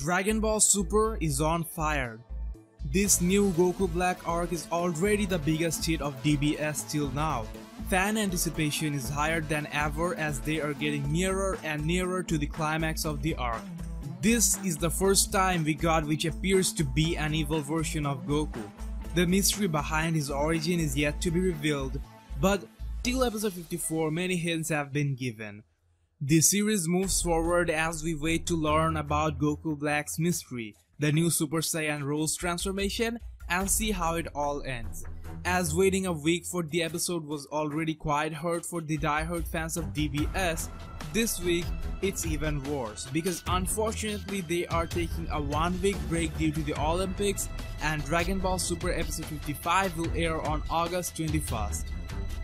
Dragon Ball Super is on fire. This new Goku Black arc is already the biggest hit of DBS till now. Fan anticipation is higher than ever as they are getting nearer and nearer to the climax of the arc. This is the first time we got which appears to be an evil version of Goku. The mystery behind his origin is yet to be revealed, but till episode 54 many hints have been given. The series moves forward as we wait to learn about Goku Black's mystery, the new Super Saiyan Rose transformation, and see how it all ends. As waiting a week for the episode was already quite hard for the diehard fans of DBS, this week it's even worse because unfortunately they are taking a 1-week break due to the Olympics, and Dragon Ball Super episode 55 will air on August 21st.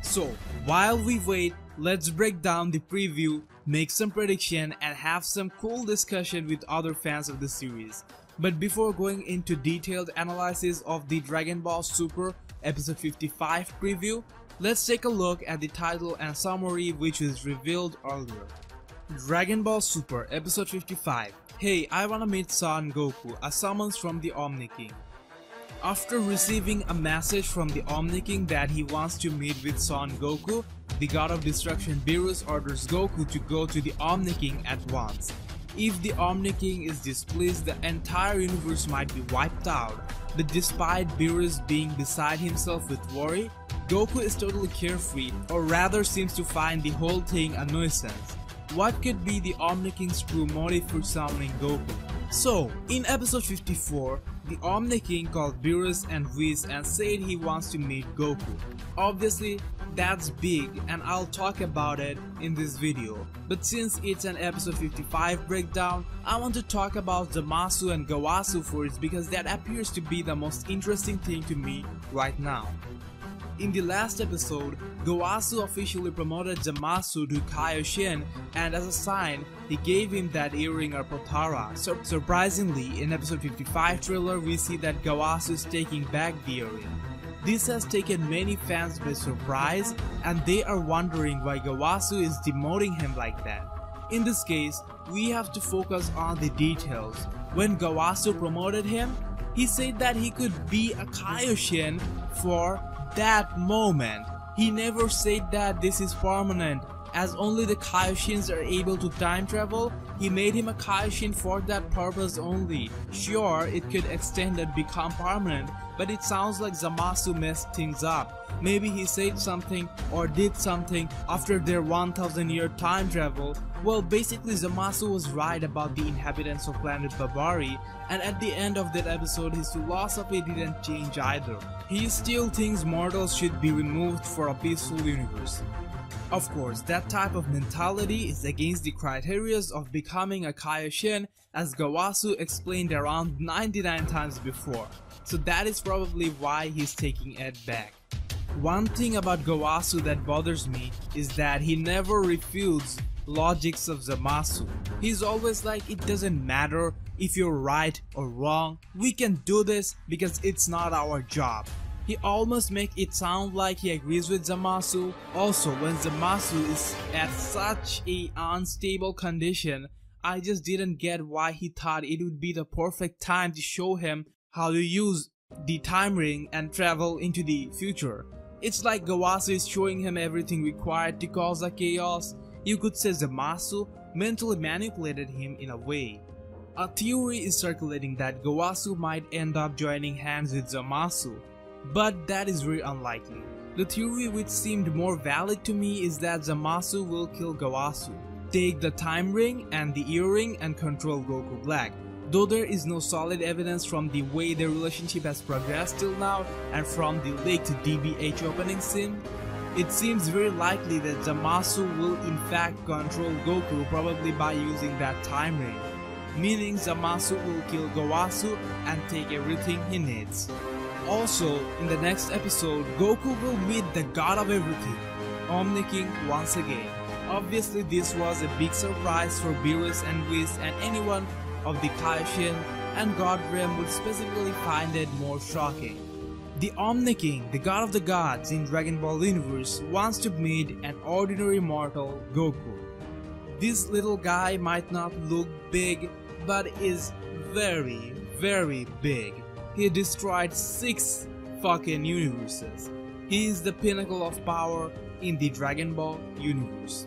So while we wait, let's break down the preview, make some prediction, and have some cool discussion with other fans of the series. But before going into detailed analysis of the Dragon Ball Super episode 55 preview, let's take a look at the title and summary which was revealed earlier. Dragon Ball Super episode 55. Hey, I wanna meet Son Goku, a summons from the Omni-King. After receiving a message from the Omni-King that he wants to meet with Son Goku, the God of Destruction Beerus orders Goku to go to the Omni-King at once. If the Omni-King is displeased, the entire universe might be wiped out, but despite Beerus being beside himself with worry, Goku is totally carefree, or rather seems to find the whole thing a nuisance. What could be the Omni-King's true motive for summoning Goku? So, in episode 54, the Omni-King called Beerus and Whis and said he wants to meet Goku. Obviously, that's big and I'll talk about it in this video, but since it's an episode 55 breakdown, I want to talk about Zamasu and Gowasu first because that appears to be the most interesting thing to me right now. In the last episode, Gowasu officially promoted Zamasu to Kaioshin, and as a sign, he gave him that earring or Potara. Surprisingly, in episode 55 trailer, we see that Gowasu is taking back the earring. This has taken many fans by surprise, and they are wondering why Gowasu is demoting him like that. In this case, we have to focus on the details. When Gowasu promoted him, he said that he could be a Kaioshin for that moment. He never said that this is permanent, as only the Kaioshins are able to time travel. He made him a Kaioshin for that purpose only. Sure, it could extend and become permanent, but it sounds like Zamasu messed things up. Maybe he said something or did something after their 1000-year time travel. Well, basically Zamasu was right about the inhabitants of planet Babari, and at the end of that episode his philosophy didn't change either. He still thinks mortals should be removed for a peaceful universe. Of course, that type of mentality is against the criteria of becoming a Kaioshin, as Gowasu explained around 99 times before, so that is probably why he's taking it back. One thing about Gowasu that bothers me is that he never refutes logics of Zamasu. He's always like, it doesn't matter if you're right or wrong, we can do this because it's not our job. He almost makes it sound like he agrees with Zamasu. Also, when Zamasu is at such a unstable condition, I just didn't get why he thought it would be the perfect time to show him how to use the time ring and travel into the future. It's like Gowasu is showing him everything required to cause a chaos. You could say Zamasu mentally manipulated him in a way. A theory is circulating that Gowasu might end up joining hands with Zamasu, but that is very unlikely. The theory which seemed more valid to me is that Zamasu will kill Gowasu, take the time ring and the earring and control Goku Black. Though there is no solid evidence from the way their relationship has progressed till now and from the leaked DBH opening scene, it seems very likely that Zamasu will in fact control Goku, probably by using that time ring, meaning Zamasu will kill Gowasu and take everything he needs. Also, in the next episode, Goku will meet the god of everything, Omni-King once again. Obviously this was a big surprise for Beerus and Whis, and anyone of the Kaioshin and God realm would specifically find it more shocking. The Omni-King, the god of the gods in Dragon Ball universe, wants to meet an ordinary mortal, Goku. This little guy might not look big, but is very, very big. He destroyed 6 fucking universes. He is the pinnacle of power in the Dragon Ball universe.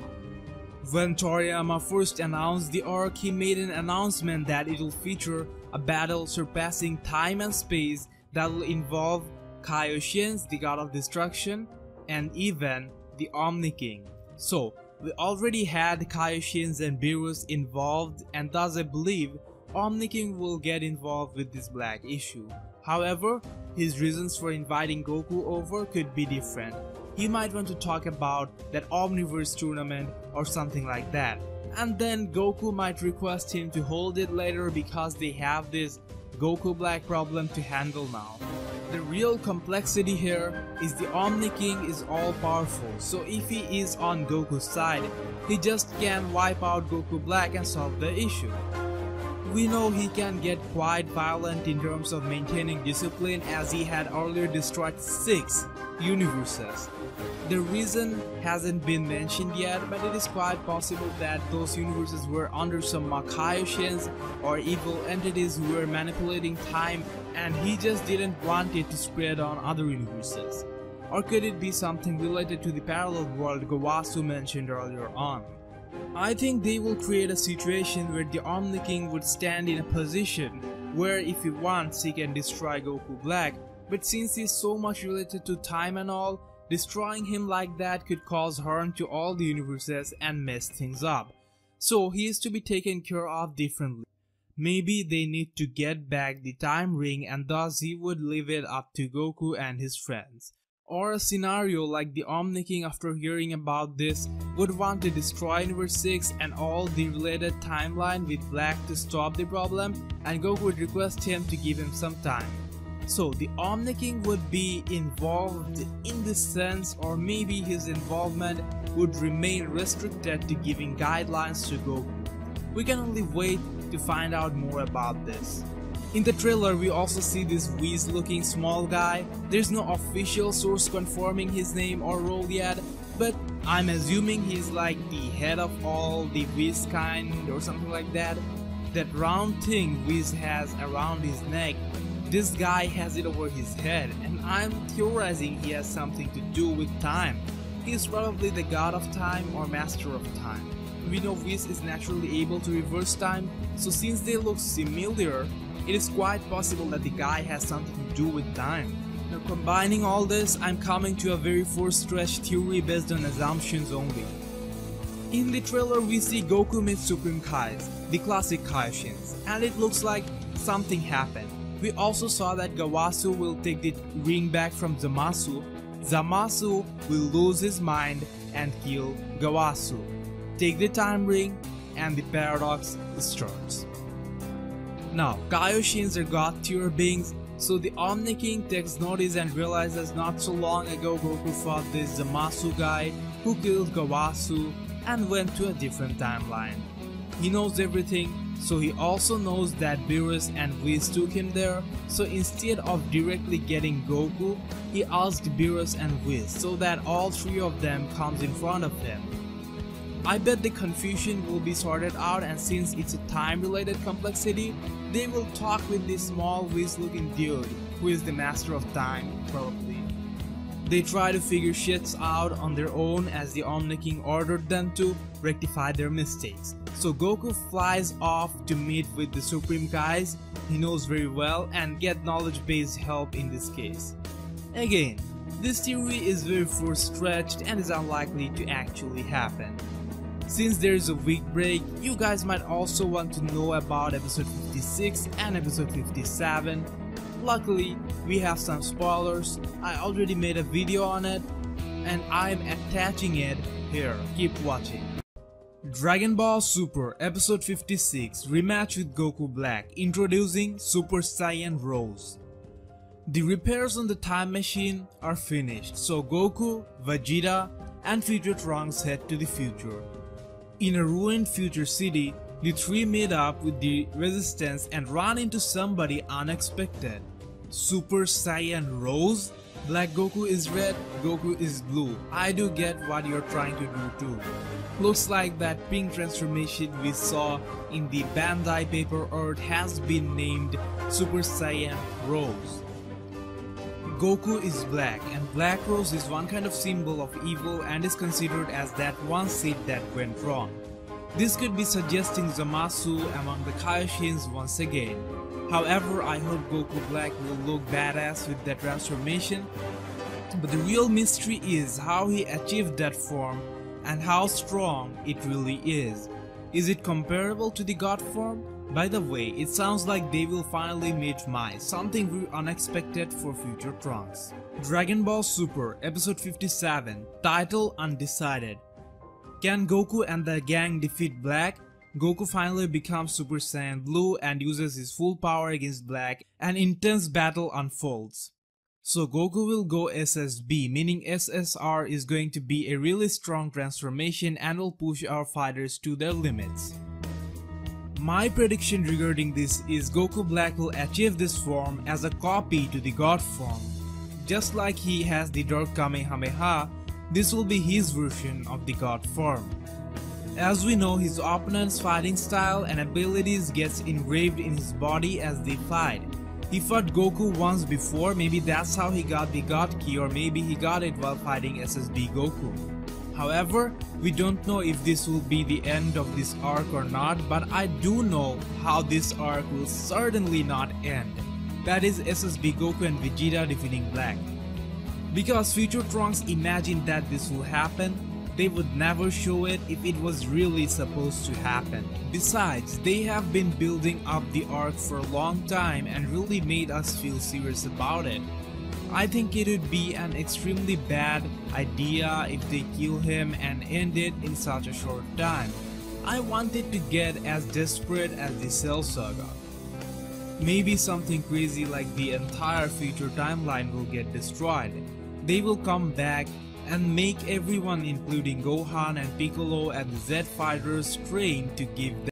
When Toriyama first announced the arc, he made an announcement that it will feature a battle surpassing time and space that will involve Kaioshians, the God of Destruction, and even the Omni-King. So, we already had Kaioshians and Beerus involved, and thus I believe Omni-King will get involved with this black issue. However, his reasons for inviting Goku over could be different. He might want to talk about that Omniverse tournament or something like that. And then Goku might request him to hold it later because they have this Goku Black problem to handle now. The real complexity here is the Omni-King is all powerful, so if he is on Goku's side, he just can wipe out Goku Black and solve the issue. We know he can get quite violent in terms of maintaining discipline, as he had earlier destroyed 6 universes. The reason hasn't been mentioned yet, but it is quite possible that those universes were under some Kaioshians or evil entities who were manipulating time, and he just didn't want it to spread on other universes. Or could it be something related to the parallel world Gowasu mentioned earlier on? I think they will create a situation where the Omni-King would stand in a position where if he wants he can destroy Goku Black, but since he's so much related to time and all, destroying him like that could cause harm to all the universes and mess things up. So he is to be taken care of differently. Maybe they need to get back the time ring and thus he would leave it up to Goku and his friends. Or a scenario like the Omni-King, after hearing about this, would want to destroy Universe 6 and all the related timeline with Black to stop the problem, and Goku would request him to give him some time. So the Omni-King would be involved in this sense, or maybe his involvement would remain restricted to giving guidelines to Goku. We can only wait to find out more about this. In the trailer, we also see this Whis looking small guy. There's no official source confirming his name or role yet, but I'm assuming he's like the head of all the Whis kind or something like that. That round thing Whis has around his neck, this guy has it over his head, and I'm theorizing he has something to do with time. He's probably the god of time or master of time. We know Whis is naturally able to reverse time, so since they look similar, it is quite possible that the guy has something to do with time. Now combining all this, I'm coming to a very far-stretched theory based on assumptions only. In the trailer we see Goku meet Supreme Kais, the classic Kaioshians, and it looks like something happened. We also saw that Gowasu will take the ring back from Zamasu. Zamasu will lose his mind and kill Gowasu, take the time ring, and the paradox starts. Now, Kaioshians are god tier beings, so the Omni-King takes notice and realizes not so long ago Goku fought this Zamasu guy who killed Gowasu and went to a different timeline. He knows everything, so he also knows that Beerus and Whis took him there, so instead of directly getting Goku, he asked Beerus and Whis so that all 3 of them comes in front of him. I bet the confusion will be sorted out, and since it's a time-related complexity, they will talk with this small Whis-looking dude, who is the master of time, probably. They try to figure shits out on their own as the Omni-King ordered them to rectify their mistakes. So Goku flies off to meet with the Supreme Kais he knows very well and get knowledge-based help in this case. Again, this theory is very far-stretched and is unlikely to actually happen. Since there is a week break, you guys might also want to know about episode 56 and episode 57. Luckily, we have some spoilers. I already made a video on it and I'm attaching it here. Keep watching. Dragon Ball Super Episode 56 Rematch with Goku Black, introducing Super Saiyan Rose. The repairs on the time machine are finished, so Goku, Vegeta, and future Trunks head to the future. In a ruined future city, the 3 meet up with the resistance and run into somebody unexpected. Super Saiyan Rose? Black Goku is red, Goku is blue. I do get what you're trying to do too. Looks like that pink transformation we saw in the Bandai Paper Earth has been named Super Saiyan Rose. Goku is black, and Black Rose is one kind of symbol of evil and is considered as that one seed that went wrong. This could be suggesting Zamasu among the Kaioshins once again. However, I hope Goku Black will look badass with that transformation, but the real mystery is how he achieved that form and how strong it really is. Is it comparable to the God form? By the way, it sounds like they will finally meet Mai, something very unexpected for future Trunks. Dragon Ball Super Episode 57, Title Undecided. Can Goku and the gang defeat Black? Goku finally becomes Super Saiyan Blue and uses his full power against Black. An intense battle unfolds. So Goku will go SSB, meaning SSR is going to be a really strong transformation and will push our fighters to their limits. My prediction regarding this is Goku Black will achieve this form as a copy to the God form. Just like he has the Dark Kamehameha, this will be his version of the God form. As we know, his opponent's fighting style and abilities gets engraved in his body as they fight. He fought Goku once before, maybe that's how he got the God Ki, or maybe he got it while fighting SSB Goku. However, we don't know if this will be the end of this arc or not, but I do know how this arc will certainly not end. That is SSB Goku and Vegeta defeating Black. Because future Trunks imagined that this will happen, they would never show it if it was really supposed to happen. Besides, they have been building up the arc for a long time and really made us feel serious about it. I think it would be an extremely bad idea if they kill him and end it in such a short time. I want it to get as desperate as the Cell Saga. Maybe something crazy like the entire future timeline will get destroyed. They will come back and make everyone including Gohan and Piccolo and the Z fighters train to give them